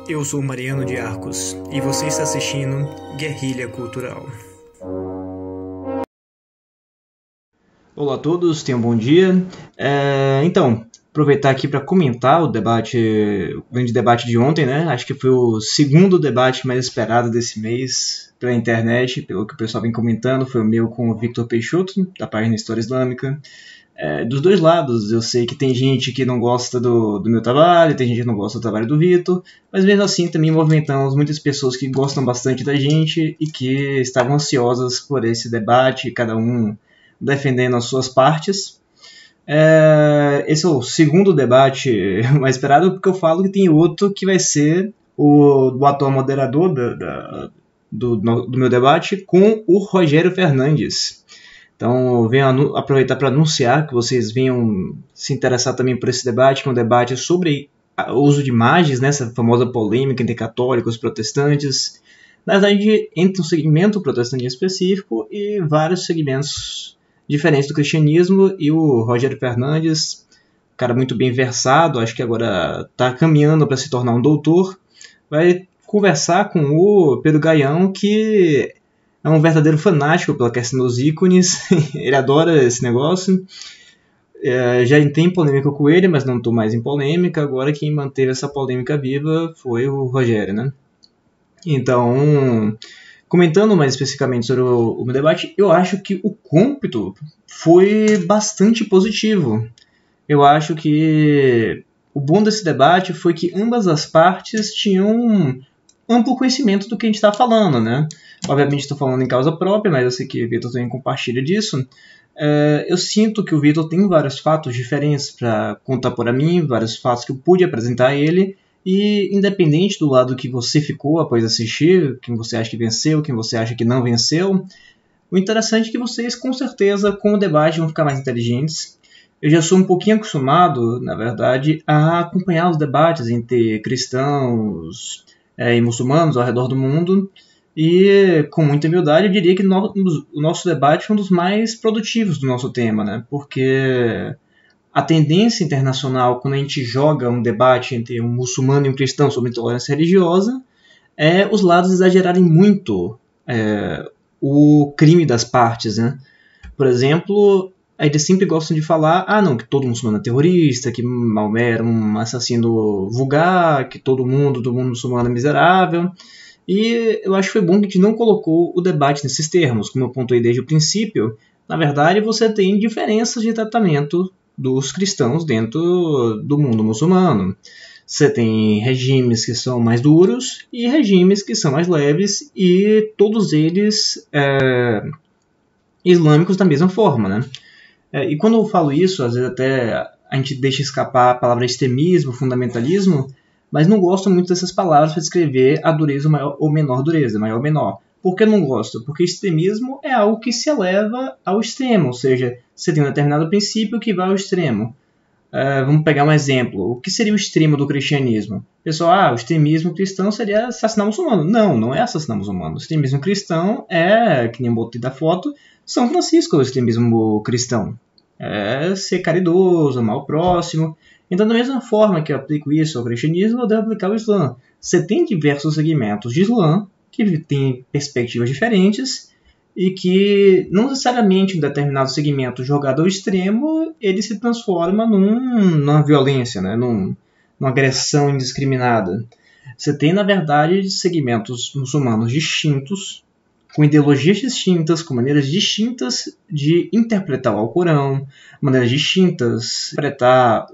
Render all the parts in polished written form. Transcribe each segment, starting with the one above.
Eu sou Mariano de Arcos e você está assistindo Guerrilha Cultural. Olá a todos, tenham um bom dia. Então, aproveitar aqui para comentar o grande debate de ontem, né? Acho que foi o segundo debate mais esperado desse mês pela internet, pelo que o pessoal vem comentando. Foi o meu com o Victor Peixoto, da página História Islâmica. Dos dois lados, eu sei que tem gente que não gosta do meu trabalho, tem gente que não gosta do trabalho do Victor, mas mesmo assim também movimentamos muitas pessoas que gostam bastante da gente e que estavam ansiosas por esse debate, cada um defendendo as suas partes. Esse é o segundo debate mais esperado, porque eu falo que tem outro que vai ser o atual moderador do meu debate com o Rogério Fernandes. Então, eu venho aproveitar para anunciar que vocês venham se interessar também por esse debate, que é um debate sobre o uso de imagens, né, essa famosa polêmica entre católicos e protestantes, na verdade, entre um segmento protestante em específico e vários segmentos diferentes do cristianismo, e o Rogério Fernandes, um cara muito bem versado, acho que agora está caminhando para se tornar um doutor, vai conversar com o Pedro Gaião, que é um verdadeiro fanático pela questão dos ícones, ele adora esse negócio. Já tem polêmica com ele, mas não estou mais em polêmica. Agora quem manteve essa polêmica viva foi o Rogério, né? Então, comentando mais especificamente sobre o meu debate, eu acho que o cômputo foi bastante positivo. Eu acho que o bom desse debate foi que ambas as partes tinham amplo conhecimento do que a gente está falando, né? Obviamente estou falando em causa própria, mas eu sei que o Vitor também compartilha disso. Eu sinto que o Vitor tem vários fatos diferentes para contar para mim, vários fatos que eu pude apresentar a ele, e independente do lado que você ficou após assistir, quem você acha que venceu, quem você acha que não venceu, o interessante é que vocês, com certeza, com o debate, vão ficar mais inteligentes. Eu já sou um pouquinho acostumado, na verdade, a acompanhar os debates entre cristãos e muçulmanos ao redor do mundo, e com muita humildade eu diria que o nosso debate é um dos mais produtivos do nosso tema, né? Porque a tendência internacional, quando a gente joga um debate entre um muçulmano e um cristão sobre intolerância religiosa, é os lados exagerarem muito o crime das partes, né? Por exemplo, eles sempre gostam de falar, que todo muçulmano é terrorista, que Maomé era um assassino vulgar, que todo mundo do mundo muçulmano é miserável. E eu acho que foi bom que a gente não colocou o debate nesses termos. Como eu pontuei desde o princípio, na verdade você tem diferenças de tratamento dos cristãos dentro do mundo muçulmano. Você tem regimes que são mais duros e regimes que são mais leves, e todos eles islâmicos da mesma forma, né? E quando eu falo isso, às vezes até a gente deixa escapar a palavra extremismo, fundamentalismo, mas não gosto muito dessas palavras para descrever a dureza maior ou menor dureza, maior ou menor. Por que eu não gosto? Porque extremismo é algo que se eleva ao extremo, ou seja, você tem um determinado princípio que vai ao extremo. Vamos pegar um exemplo. O que seria o extremo do cristianismo? Pessoal, o extremismo cristão seria assassinar muçulmano. Não, não é assassinar muçulmano. O extremismo cristão é, que nem eu botei da foto, São Francisco é o extremismo cristão. É ser caridoso, amar o próximo. Então, da mesma forma que eu aplico isso ao cristianismo, eu devo aplicar ao Islã. Você tem diversos segmentos de Islã que têm perspectivas diferentes e que não necessariamente um determinado segmento jogado ao extremo, ele se transforma numa violência, né? numa agressão indiscriminada. Você tem, na verdade, segmentos muçulmanos distintos, com ideologias distintas, com maneiras distintas de interpretar o Alcorão, maneiras distintas de interpretar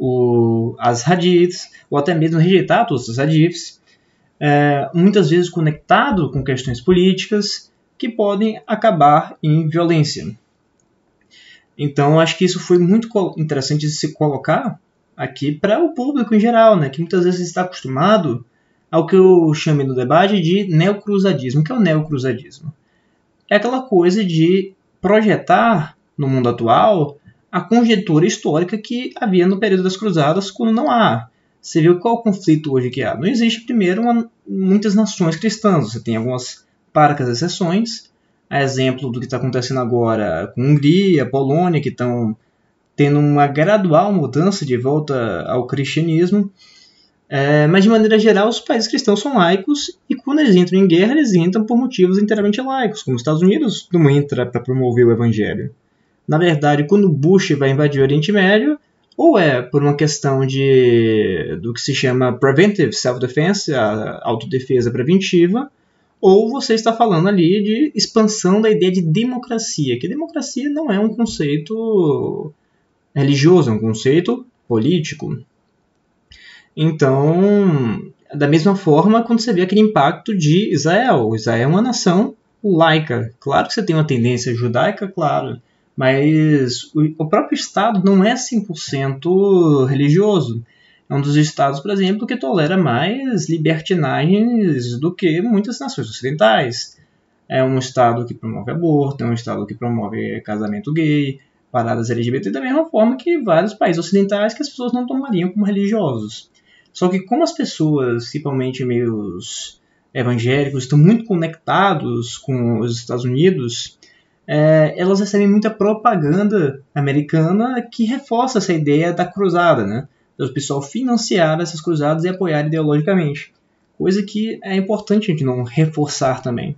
as hadiths, ou até mesmo rejeitar todos os hadiths, muitas vezes conectado com questões políticas que podem acabar em violência. Então, acho que isso foi muito interessante de se colocar aqui para o público em geral, né, que muitas vezes está acostumado ao que eu chamei no debate de neocruzadismo. O que é o neocruzadismo? É aquela coisa de projetar no mundo atual a conjectura histórica que havia no período das cruzadas, quando não há. Você viu qual o conflito hoje que há? Não existe, primeiro, muitas nações cristãs. Você tem algumas parcas exceções, a exemplo do que está acontecendo agora com Hungria, Polônia, que estão tendo uma gradual mudança de volta ao cristianismo. Mas de maneira geral os países cristãos são laicos e quando eles entram em guerra eles entram por motivos inteiramente laicos, como os Estados Unidos não entra para promover o evangelho. Na verdade, quando Bush vai invadir o Oriente Médio, ou é por uma questão do que se chama preventive self-defense, a autodefesa preventiva, ou você está falando ali de expansão da ideia de democracia, que democracia não é um conceito religioso, é um conceito político. Então, da mesma forma, quando você vê aquele impacto de Israel. Israel é uma nação laica. Claro que você tem uma tendência judaica, claro, mas o próprio Estado não é 100% religioso. É um dos estados, por exemplo, que tolera mais libertinagens do que muitas nações ocidentais. É um estado que promove aborto, é um estado que promove casamento gay, paradas LGBT, da mesma forma que vários países ocidentais que as pessoas não tomariam como religiosos. Só que como as pessoas, principalmente meios evangélicos, estão muito conectados com os Estados Unidos, elas recebem muita propaganda americana que reforça essa ideia da cruzada, né? Do pessoal financiar essas cruzadas e apoiar ideologicamente. Coisa que é importante a gente não reforçar também.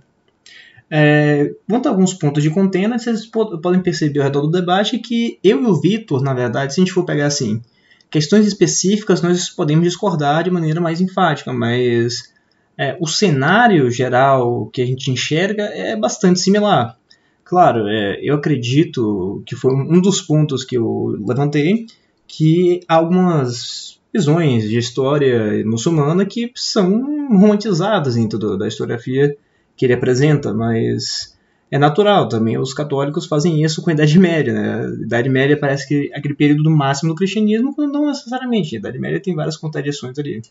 Quanto a alguns pontos de contenda, vocês podem perceber ao redor do debate que eu e o Vitor, na verdade, se a gente for pegar assim, questões específicas nós podemos discordar de maneira mais enfática, mas o cenário geral que a gente enxerga é bastante similar. Claro, eu acredito que foi um dos pontos que eu levantei, que há algumas visões de história muçulmana que são romantizadas dentro da historiografia que ele apresenta, mas é natural também. Os católicos fazem isso com a Idade Média, né? A Idade Média parece que é aquele período do máximo do cristianismo, quando não necessariamente. A Idade Média tem várias contradições ali.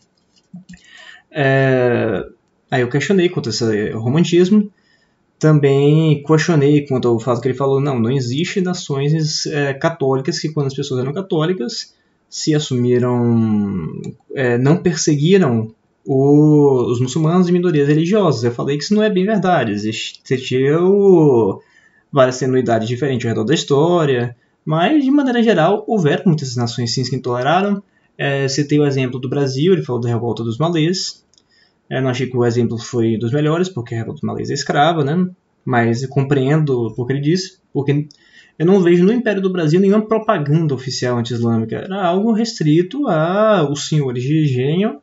Aí eu questionei quanto a esse romantismo. Também questionei quanto ao fato que ele falou, não existe nações católicas que quando as pessoas eram católicas se assumiram, não perseguiram os muçulmanos e minorias religiosas. Eu falei que isso não é bem verdade. Existiam várias tenuidades diferentes ao redor da história, mas de maneira geral houveram muitas nações sim que intoleraram. Citei o exemplo do Brasil, ele falou da revolta dos malês. Não achei que o exemplo foi dos melhores, porque a revolta dos malês é escrava, né? Mas eu compreendo o que ele disse, porque eu não vejo no Império do Brasil nenhuma propaganda oficial anti-islâmica. Era algo restrito aos senhores de engenho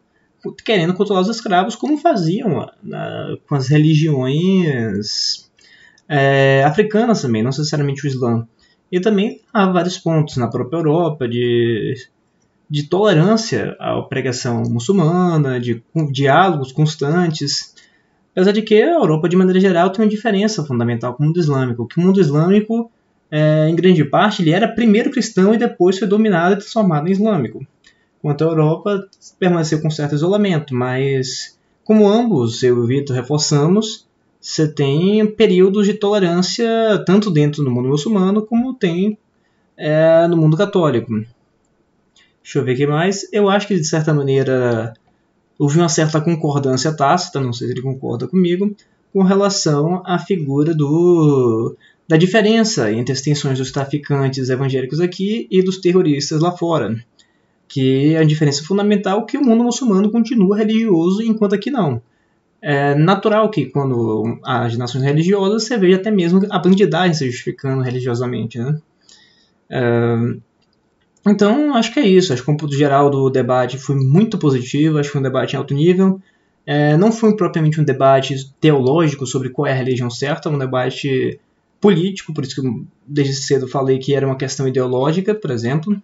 querendo controlar os escravos, como faziam com as religiões africanas também, não necessariamente o Islã. E também há vários pontos na própria Europa de tolerância à pregação muçulmana, de diálogos constantes, apesar de que a Europa, de maneira geral, tem uma diferença fundamental com o mundo islâmico, que o mundo islâmico, em grande parte, ele era primeiro cristão e depois foi dominado e transformado em islâmico. Enquanto a Europa permaneceu com certo isolamento, mas como ambos, eu e o Vitor, reforçamos, você tem períodos de tolerância tanto dentro do mundo muçulmano como tem no mundo católico. Deixa eu ver o que mais. Eu acho que, de certa maneira, houve uma certa concordância tácita, não sei se ele concorda comigo, com relação à figura da diferença entre as tensões dos traficantes evangélicos aqui e dos terroristas lá fora. Que a diferença fundamental é que o mundo muçulmano continua religioso, enquanto aqui não. É natural que, quando as nações religiosas, você veja até mesmo a bandidagem se justificando religiosamente, né? Então, acho que é isso. Acho que o ponto geral do debate foi muito positivo. Acho que foi um debate em alto nível. Não foi propriamente um debate teológico sobre qual é a religião certa, um debate político, por isso que eu desde cedo falei que era uma questão ideológica, por exemplo.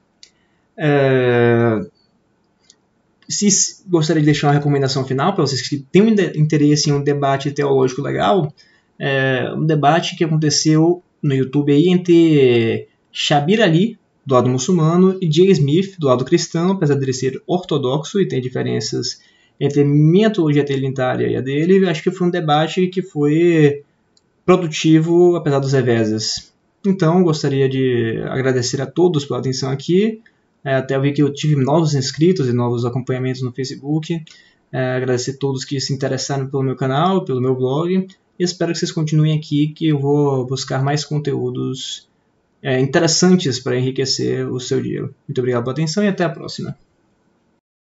Gostaria de deixar uma recomendação final para vocês que têm interesse em um debate teológico legal. Um debate que aconteceu no YouTube aí entre Shabir Ali, do lado muçulmano, e Jay Smith, do lado cristão, apesar de ele ser ortodoxo e ter diferenças entre minha teologia trinitária e a dele. Acho que foi um debate que foi produtivo, apesar dos reveses. Então, gostaria de agradecer a todos pela atenção aqui. Até eu vi que eu tive novos inscritos e novos acompanhamentos no Facebook. Agradecer a todos que se interessaram pelo meu canal, pelo meu blog. E espero que vocês continuem aqui, que eu vou buscar mais conteúdos interessantes para enriquecer o seu dia. Muito obrigado pela atenção e até a próxima.